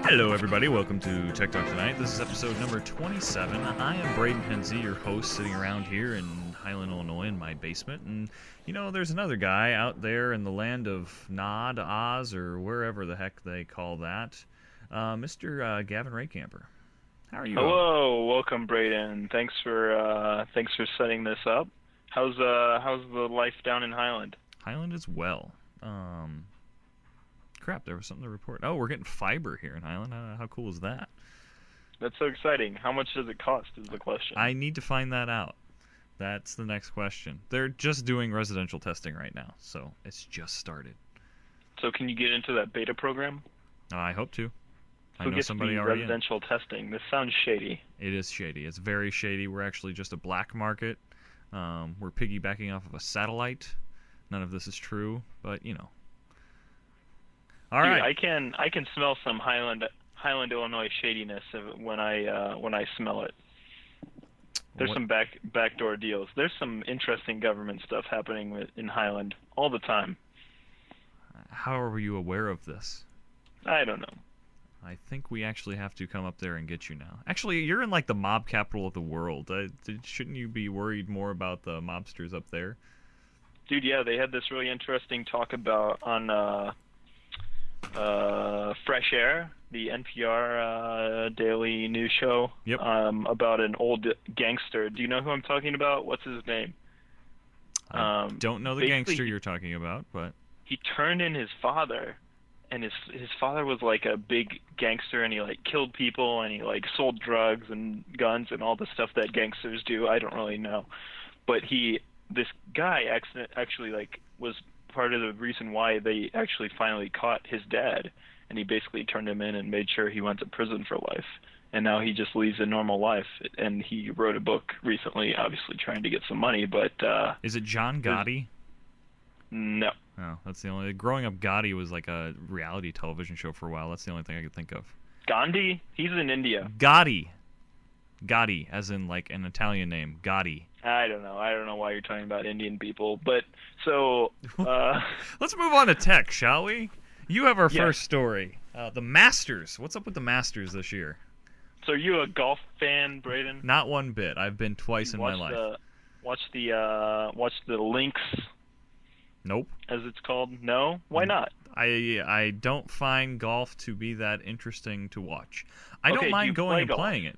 Hello, everybody. Welcome to Tech Talk Tonight. This is episode number 27. I am Braden Pensy, your host, sitting around here in Highland, Illinois, in my basement. And, you know, there's another guy out there in the land of Nod, Oz, or wherever the heck they call that, Mr. Gavin Raycamper. How are you? Hello, welcome, Braden. Thanks for setting this up. How's the life down in Highland? Highland is well. Crap, there was something to report. Oh, we're getting fiber here in Highland. How cool is that? That's so exciting. How much does it cost is the question. I need to find that out. That's the next question. They're just doing residential testing right now, so it's just started. So can you get into that beta program? I hope to. I Who know gets somebody the already residential testing? This sounds shady. It is shady. It's very shady. We're actually just a black market. We're piggybacking off of a satellite. None of this is true, but, you know. All Dude, right. I can smell some Highland, Illinois shadiness when I smell it. There's some backdoor deals. There's some interesting government stuff happening in Highland all the time. How are you aware of this? I don't know. I think we actually have to come up there and get you now. Actually, you're in like the mob capital of the world. Shouldn't you be worried more about the mobsters up there? Dude, yeah, they had this really interesting talk about on Fresh Air, the NPR daily news show. Yep. About an old gangster. Do you know who I'm talking about? What's his name? I don't know the gangster you're talking about, but he turned in his father, and his father was like a big gangster, and he like killed people, and he like sold drugs and guns and all the stuff that gangsters do. I don't really know, but this guy actually like was part of the reason why they actually finally caught his dad, and he basically turned him in and made sure he went to prison for life, and now he just leads a normal life. And he wrote a book recently, obviously trying to get some money, but is it John Gotti? No. Oh, that's the only. Growing up, Gotti was like a reality television show for a while. That's the only thing I could think of. Gandhi? He's in India. Gotti, as in like an Italian name. Gotti. I don't know why you're talking about Indian people, but so let's move on to tech, shall we? You have our first story. The Masters. What's up with the Masters this year? So are you a golf fan, Braden? Not one bit. I've been twice in my life. Watch the Lynx. Nope. As it's called. No? Why not? I don't find golf to be that interesting to watch. I don't mind going and playing it.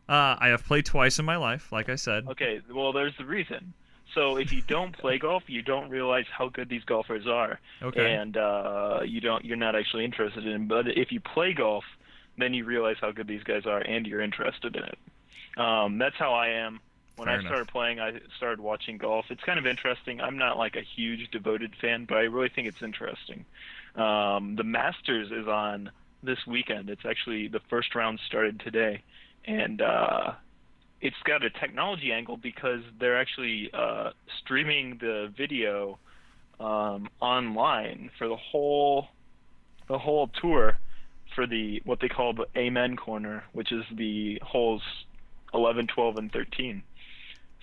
I have played twice in my life, like I said. Okay, well, there's the reason. So if you don't play golf, you don't realize how good these golfers are. Okay. And you're not actually interested in them. But if you play golf, then you realize how good these guys are, and you're interested in it. That's how I am. When I started playing, I started watching golf. It's kind of interesting. I'm not like a huge devoted fan, but I really think it's interesting. The Masters is on this weekend. It's actually the first round started today. And it's got a technology angle because they're actually streaming the video online for the whole tour for what they call the Amen Corner, which is the holes 11, 12, and 13.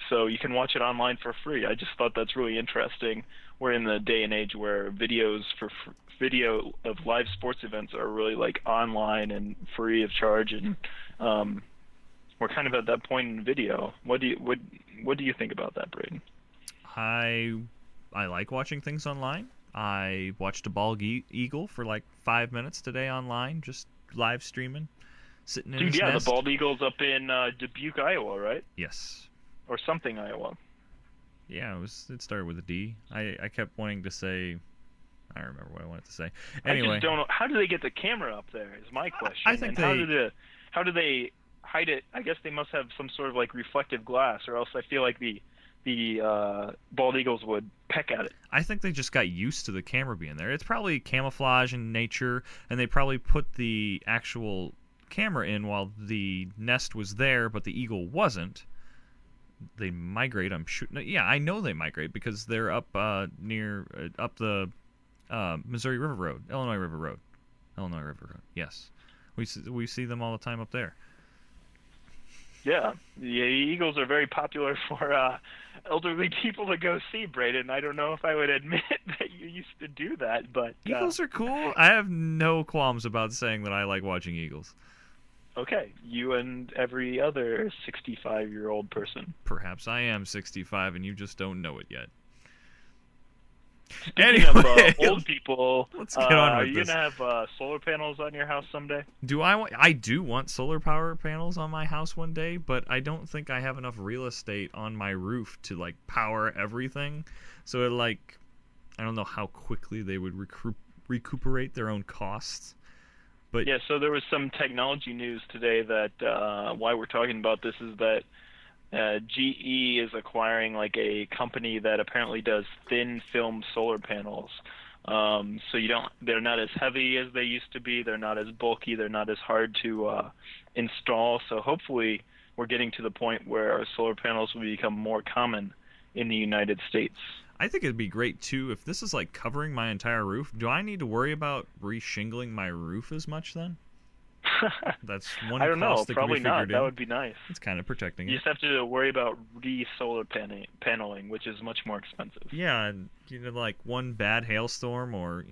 So you can watch it online for free. I just thought that's really interesting. We're in the day and age where video of live sports events are really like online and free of charge, and we're kind of at that point in video. What do you think about that, Braden? I like watching things online. I watched a bald eagle for like 5 minutes today online, just live streaming, sitting in his nest. The bald eagle's up in Dubuque, Iowa, right? Yes. Or something, Iowa. Yeah, it started with a D. I kept wanting to say. I don't remember what I wanted to say. Anyway, I just don't know. How do they get the camera up there? Is my question. I think how do they hide it? I guess they must have some sort of like reflective glass, or else I feel like the bald eagles would peck at it. I think they just got used to the camera being there. It's probably camouflage in nature, and they probably put the actual camera in while the nest was there, but the eagle wasn't. They migrate. I'm sure. Yeah, I know they migrate because they're up near up the Missouri River Road, Illinois River Road. Yes, we see them all the time up there. Yeah, the Eagles are very popular for elderly people to go see, Braden. I don't know if I would admit that you used to do that, but Eagles are cool. I have no qualms about saying that I like watching Eagles. Okay, you and every other 65-year-old person. Perhaps I am 65 and you just don't know it yet. Speaking of old people, let's get on with are you this. gonna have solar panels on your house someday? I do want solar power panels on my house one day, but I don't think I have enough real estate on my roof to like power everything. So I don't know how quickly they would recuperate their own costs. But yeah, so there was some technology news today that why we're talking about this is that GE is acquiring like a company that apparently does thin film solar panels. So they're not as heavy as they used to be. They're not as bulky. They're not as hard to install. So hopefully we're getting to the point where our solar panels will become more common in the United States. I think it'd be great too if this is like covering my entire roof. Do I need to worry about re-shingling my roof as much then? That's one. I don't know. Cost that Probably could be not. figured That in. would be nice. It's kind of protecting You it. just have to worry about solar paneling, which is much more expensive. Yeah, and like one bad hailstorm or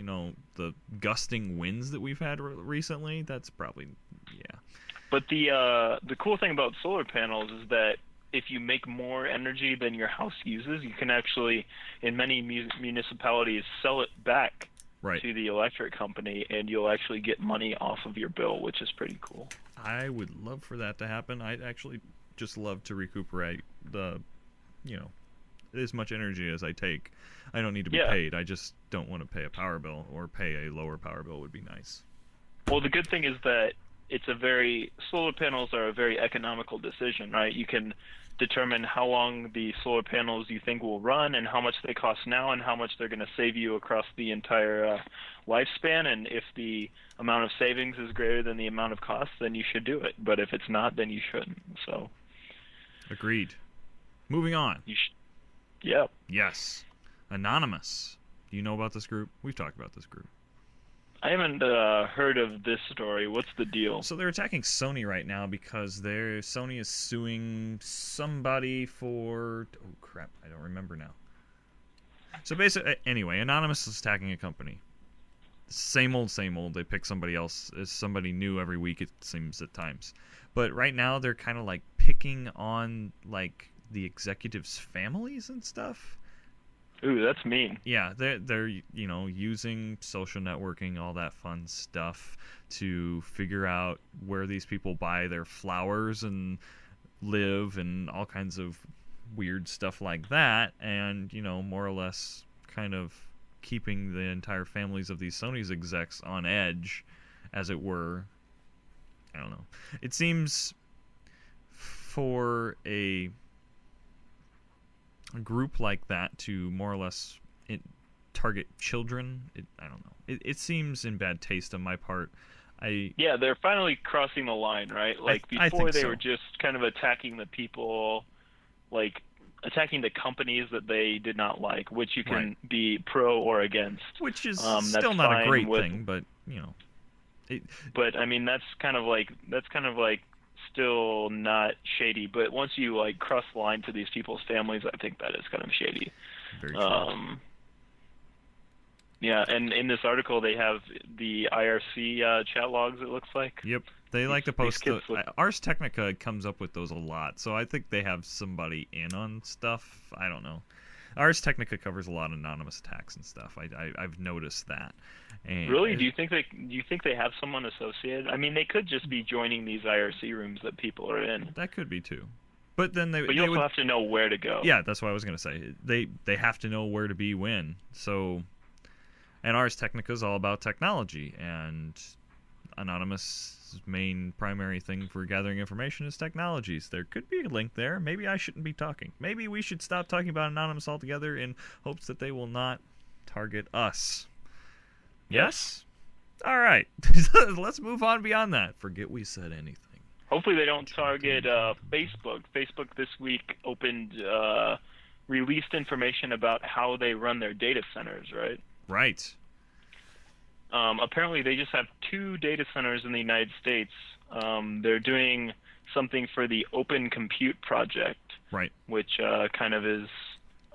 the gusting winds that we've had recently. That's probably But the cool thing about solar panels is that if you make more energy than your house uses, you can actually, in many municipalities, sell it back right. to the electric company, and you'll actually get money off of your bill, which is pretty cool. I would love for that to happen. I'd actually just love to recuperate as much energy as I take. I don't need to be paid. I just don't want to pay a power bill, or pay a lower power bill would be nice. Well, the good thing is that solar panels are a very economical decision, right? You can determine how long the solar panels you think will run and how much they cost now and how much they're going to save you across the entire lifespan. And if the amount of savings is greater than the amount of cost, then you should do it. But if it's not, then you shouldn't. So, agreed. Moving on. Yeah. Yes. Anonymous. Do you know about this group? We've talked about this group. I haven't heard of this story. What's the deal? So they're attacking Sony right now because Sony is suing somebody for... Oh, crap. I don't remember now. So basically, anyway, Anonymous is attacking a company. Same old, same old. They pick somebody else, somebody new every week, it seems at times. But right now, they're kind of like picking on like the executives' families and stuff. Ooh, that's mean. Yeah, they're using social networking, all that fun stuff, to figure out where these people buy their flowers and live and all kinds of weird stuff like that, and more or less kind of keeping the entire families of these Sony's execs on edge, as it were. I don't know. It seems for a group like that to more or less target children, I don't know. It seems in bad taste on my part. Yeah, they're finally crossing the line, right? Like before they were just kind of attacking the people, like attacking the companies that they did not like, which you can be pro or against. Which is still not a great thing, but But I mean, that's kind of like still not shady. But once you like cross the line to these people's families, I think that is kind of shady. Very true. Yeah, and in this article they have the IRC chat logs, it looks like. Yep. They like to post Ars Technica comes up with those a lot, so I think they have somebody in on stuff. I don't know. Ars Technica covers a lot of anonymous attacks and stuff. I've noticed that. And really? Do you think they have someone associated? I mean, they could just be joining these IRC rooms that people are in. That could be too. But then But you also have to know where to go. Yeah, that's what I was going to say. They have to know where to be when. So, and Ars Technica is all about technology, and Anonymous' main primary thing for gathering information is technologies. There could be a link there. Maybe I shouldn't be talking. Maybe we should stop talking about Anonymous altogether in hopes that they will not target us. Yes? All right. Let's move on beyond that. Forget we said anything. Hopefully they don't target Facebook. Facebook this week released information about how they run their data centers, right? Right. Apparently they just have 2 data centers in the United States. They're doing something for the Open Compute Project, right? Which kind of is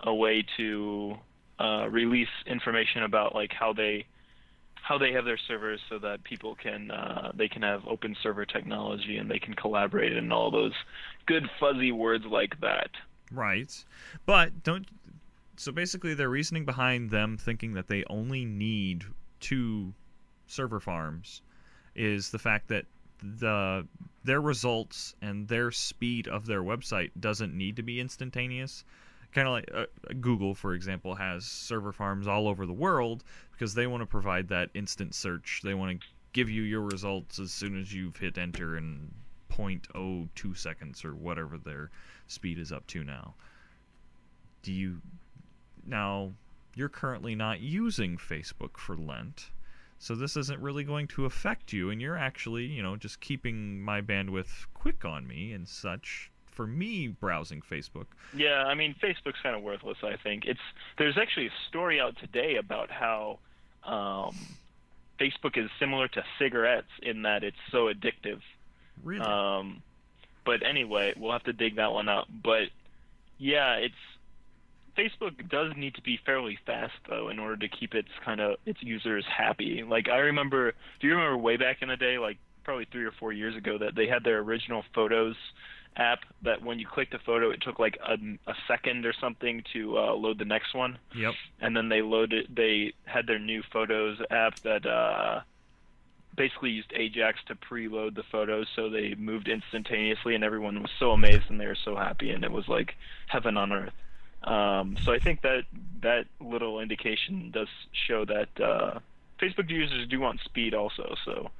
a way to release information about like how they have their servers so that people can they can have open server technology and they can collaborate and all those good fuzzy words like that. Right. But don't. So basically, their reasoning behind them thinking that they only need 2 server farms is the fact that their results and their speed of their website doesn't need to be instantaneous. Kind of like Google, for example, has server farms all over the world because they want to provide that instant search. They want to give you your results as soon as you've hit enter in 0.02 seconds or whatever their speed is up to now. Now, you're currently not using Facebook for Lent, so this isn't really going to affect you, and you're actually, just keeping my bandwidth quick on me and such for me browsing Facebook. Yeah, I mean, Facebook's kind of worthless, I think. There's actually a story out today about how Facebook is similar to cigarettes in that it's so addictive. Really? But anyway, we'll have to dig that one up. But yeah, Facebook does need to be fairly fast though in order to keep its users happy. Like do you remember way back in the day, like probably 3 or 4 years ago, that they had their original Photos app that when you clicked a photo it took like a second or something to load the next one. Yep. And then they had their new Photos app that basically used Ajax to preload the photos, so they moved instantaneously and everyone was so amazed and they were so happy and it was like heaven on earth. So I think that little indication does show that Facebook users do want speed also. So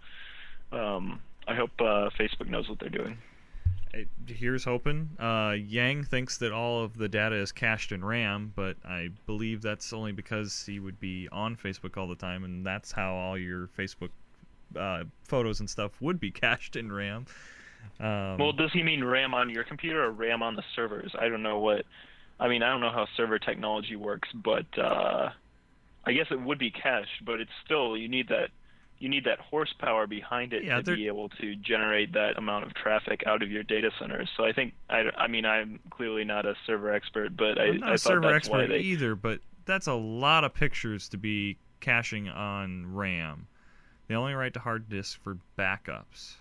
I hope Facebook knows what they're doing. Here's hoping. Yang thinks that all of the data is cached in RAM, but I believe that's only because he would be on Facebook all the time, and that's how all your Facebook photos and stuff would be cached in RAM. Well, does he mean RAM on your computer or RAM on the servers? I don't know how server technology works, but I guess it would be cached, but it's still, you need that horsepower behind it to be able to generate that amount of traffic out of your data centers. So I think, I'm clearly not a server expert, but I'm not a thought server that's expert either, but that's a lot of pictures to be caching on RAM. They only write to hard disk for backups.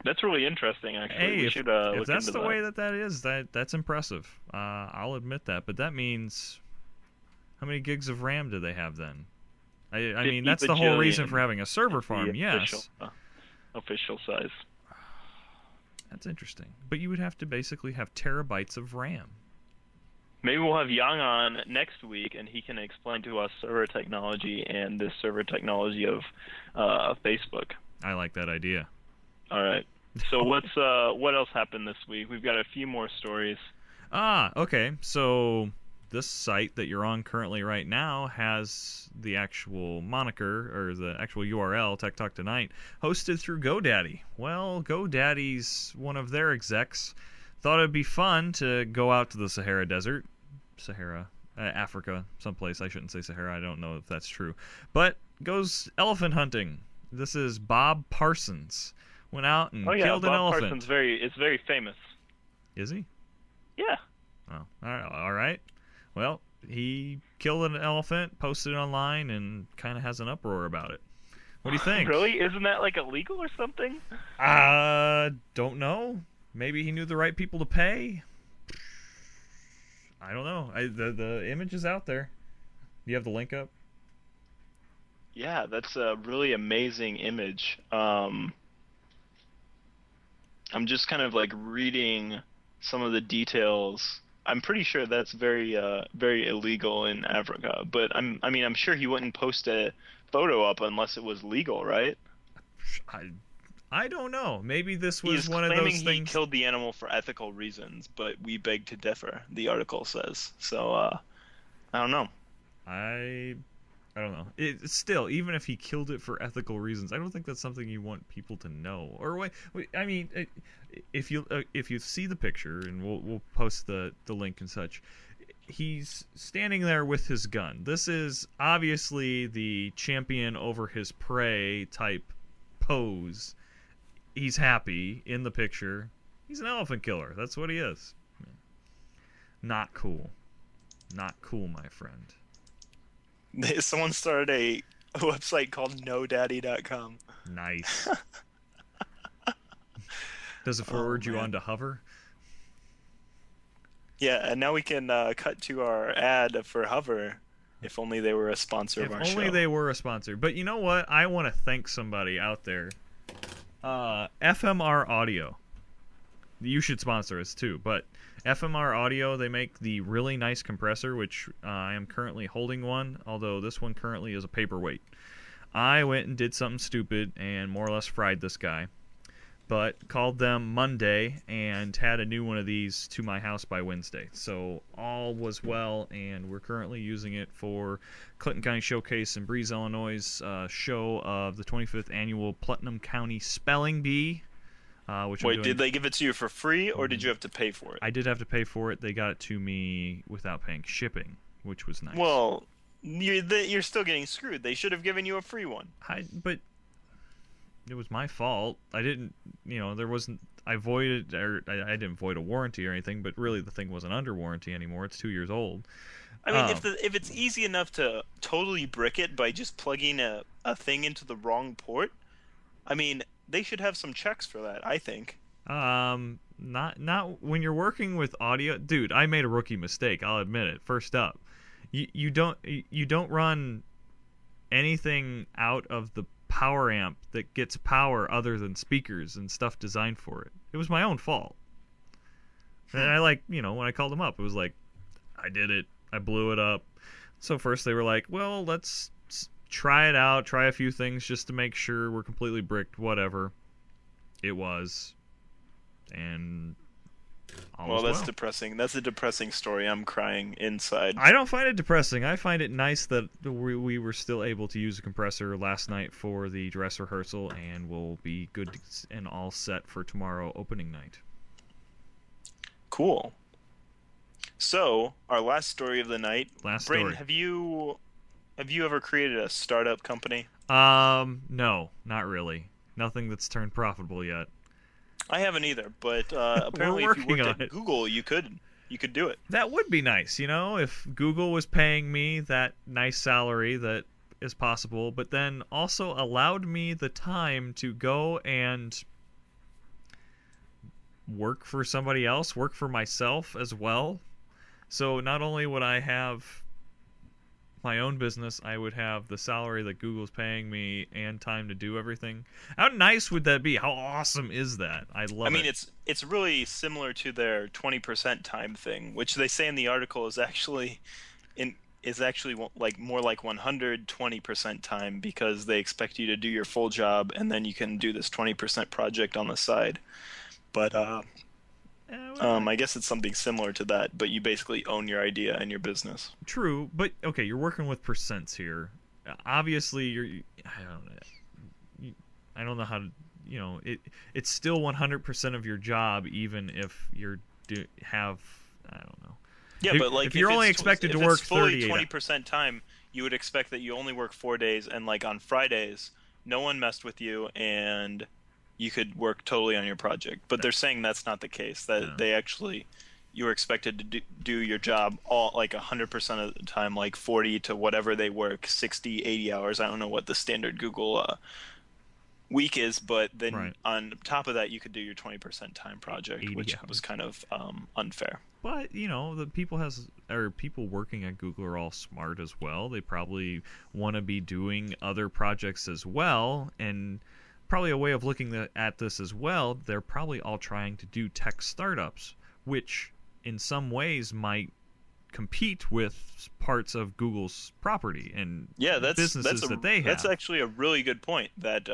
That's really interesting, actually. Hey, if that's the way that is, that's impressive. I'll admit that. But that means, how many gigs of RAM do they have then? I mean, that's the whole reason for having a server farm, yes. Official size. That's interesting. But you would have to basically have terabytes of RAM. Maybe we'll have Yang on next week, and he can explain to us server technology and the server technology of Facebook. I like that idea. All right. So what else happened this week? We've got a few more stories. Okay. So this site that you're on currently right now has the actual moniker, or the actual URL, Tech Talk Tonight, hosted through GoDaddy. Well, GoDaddy's one of their execs thought it'd be fun to go out to the Sahara Desert. Africa, someplace. I shouldn't say Sahara. I don't know if that's true. But goes elephant hunting. This is Bob Parsons. Went out and killed an elephant. Bob Parsons is very famous. Is he? Yeah. Oh, all right. Well, he killed an elephant, posted it online, and kind of has an uproar about it. What do you think? Really? Isn't that like illegal or something? Don't know. Maybe he knew the right people to pay. I don't know. The image is out there. Do you have the link up? Yeah, that's a really amazing image. I'm just kind of like reading some of the details. I'm pretty sure that's very illegal in Africa, but I'm sure he wouldn't post a photo up unless it was legal, right? I don't know. Maybe this was one of those things. He killed the animal for ethical reasons, but we beg to differ, the article says. So I don't know. I don't know. Still, even if he killed it for ethical reasons, I don't think that's something you want people to know. Or wait, I mean, if you see the picture, and we'll post the link and such, he's standing there with his gun. This is obviously the champion over his prey type pose. He's happy in the picture. He's an elephant killer. That's what he is. Not cool. Not cool, my friend. Someone started a website called NoDaddy.com. Nice. Does it forward you on to Hover? Yeah, and now we can cut to our ad for Hover. If only they were a sponsor of our show. If only they were a sponsor. But you know what? I want to thank somebody out there. FMR Audio. You should sponsor us too. But FMR Audio, they make the really nice compressor, which I am currently holding one, although this one currently is a paperweight. I went and did something stupid and more or less fried this guy. But called them Monday and had a new one of these to my house by Wednesday. So all was well, and we're currently using it for Clinton County Showcase in Breeze, Illinois' show of the 25th Annual Putnam County Spelling Bee. Wait, did they give it to you for free, or did you have to pay for it? I did have to pay for it. They got it to me without paying shipping, which was nice. Well, you're still getting screwed. They should have given you a free one. But it was my fault. I didn't, there wasn't, I didn't void a warranty or anything, but really the thing wasn't under warranty anymore. It's 2 years old. I mean, if it's easy enough to totally brick it by just plugging a thing into the wrong port, I mean, they should have some checks for that, I think. Not when you're working with audio. Dude, I made a rookie mistake, I'll admit it. First up, you don't run anything out of the power amp that gets power other than speakers and stuff designed for it. It was my own fault. And I when I called them up, it was like, I did it. I blew it up. So first they were like, well, let's try it out, try a few things just to make sure we're completely bricked, whatever. It was. And well, that's depressing. That's a depressing story. I'm crying inside. I don't find it depressing. I find it nice that we were still able to use a compressor last night for the dress rehearsal, and we'll be good and all set for tomorrow opening night. Cool. So, our last story of the night. Brayden, have you ever created a startup company? No, not really. Nothing that's turned profitable yet. I haven't either, but apparently if you worked at Google, you could do it. That would be nice, if Google was paying me that nice salary that is possible, but then also allowed me the time to go and work for somebody else, work for myself as well. So not only would I have my own business, I would have the salary that Google's paying me and time to do everything. How nice would that be? How awesome is that? I love it. I mean, it's really similar to their 20% time thing, which they say in the article is actually like more like 120% time, because they expect you to do your full job and then you can do this 20% project on the side. But I guess it's something similar to that, but you basically own your idea and your business. True, but okay, you're working with percents here. Obviously, I don't know how to, it's still 100% of your job, even if I don't know. Yeah, but like if you're only expected to work 38, 20% time, you would expect that you only work 4 days, and like on Fridays, no one messed with you, and you could work totally on your project. But they're saying that's not the case. That they actually, you were expected to do your job all like 100% of the time, like 40 to whatever they work, 60, 80 hours. I don't know what the standard Google week is, but then on top of that, you could do your 20% time project, which was kind of unfair. But the people working at Google are all smart as well. They probably want to be doing other projects as well, and probably a way of looking at this as well, they're probably all trying to do tech startups, which in some ways might compete with parts of Google's property and businesses that they have. That's actually a really good point, that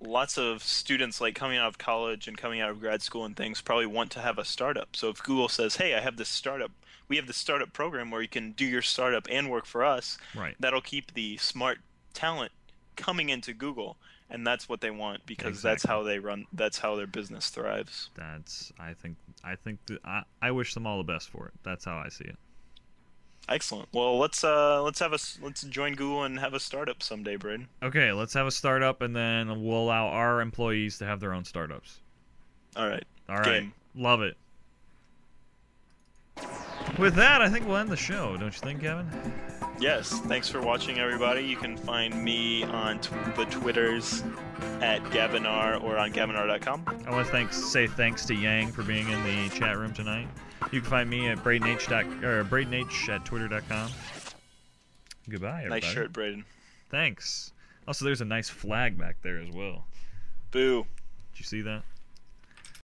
lots of students like coming out of college and coming out of grad school and things probably want to have a startup. So if Google says, hey, we have this startup program where you can do your startup and work for us, that'll keep the smart talent coming into Google, and that's what they want, because that's how their business thrives. I wish them all the best for it. That's how I see it. Excellent. Well, let's join Google and have a startup someday, Braden. Okay, let's have a startup, and then we'll allow our employees to have their own startups. All right. Love it. with that, I think we'll end the show. Don't you think, Kevin? Yes. Thanks for watching, everybody. You can find me on the Twitters at Gavinar or on Gavinar.com. I want to say thanks to Yang for being in the chat room tonight. You can find me at BradenH at Twitter.com. Goodbye, everybody. Nice shirt, Braden. Thanks. Also, there's a nice flag back there as well. Boo. Did you see that?